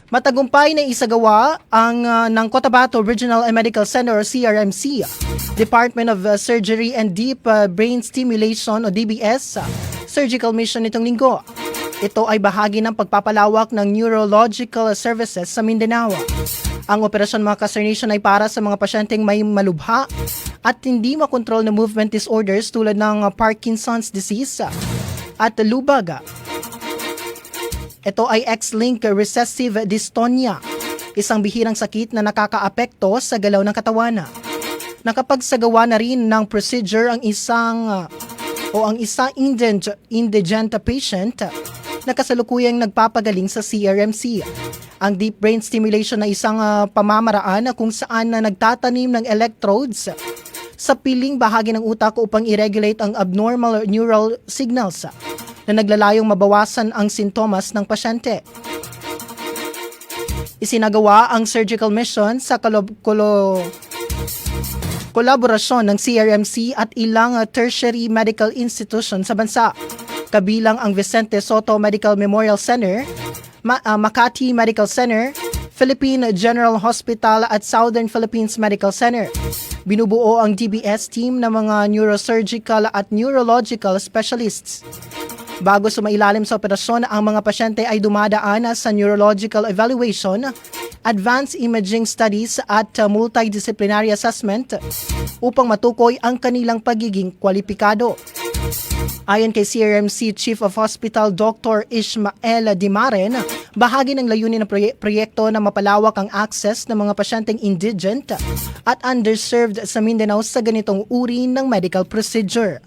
Matagumpay na isagawa ng Cotabato Regional and Medical Center o CRMC, Department of Surgery and Deep Brain Stimulation o DBS, surgical mission nitong linggo. Ito ay bahagi ng pagpapalawak ng neurological services sa Mindanao. Ang operasyon mga ka-Cernation ay para sa mga pasyenteng may malubha at hindi makontrol na movement disorders tulad ng Parkinson's disease at lubag. Ito ay X-linked recessive dystonia, isang bihirang sakit na nakakaapekto sa galaw ng katawan. Nakapagsagawa na rin ng procedure ang isang indigent patient na kasalukuyang nagpapagaling sa CRMC. Ang deep brain stimulation na isang pamamaraan kung saan nagtatanim ng electrodes sa piling bahagi ng utak upang i-regulate ang abnormal neural signals na naglalayong mabawasan ang sintomas ng pasyente. Isinagawa ang surgical mission sa kolaborasyon ng CRMC at ilang tertiary medical institution sa bansa, kabilang ang Vicente Soto Medical Memorial Center, Makati Medical Center, Philippine General Hospital at Southern Philippines Medical Center. Binubuo ang DBS team ng mga neurosurgical at neurological specialists. Bago sumailalim sa operasyon, ang mga pasyente ay dumadaan sa neurological evaluation, advanced imaging studies at multidisciplinary assessment upang matukoy ang kanilang pagiging kwalipikado. Ayon kay CRMC Chief of Hospital Dr. Ishmael Dimaren, bahagi ng layunin ng proyekto na mapalawak ang access ng mga pasyenteng indigent at underserved sa Mindanao sa ganitong uri ng medical procedure.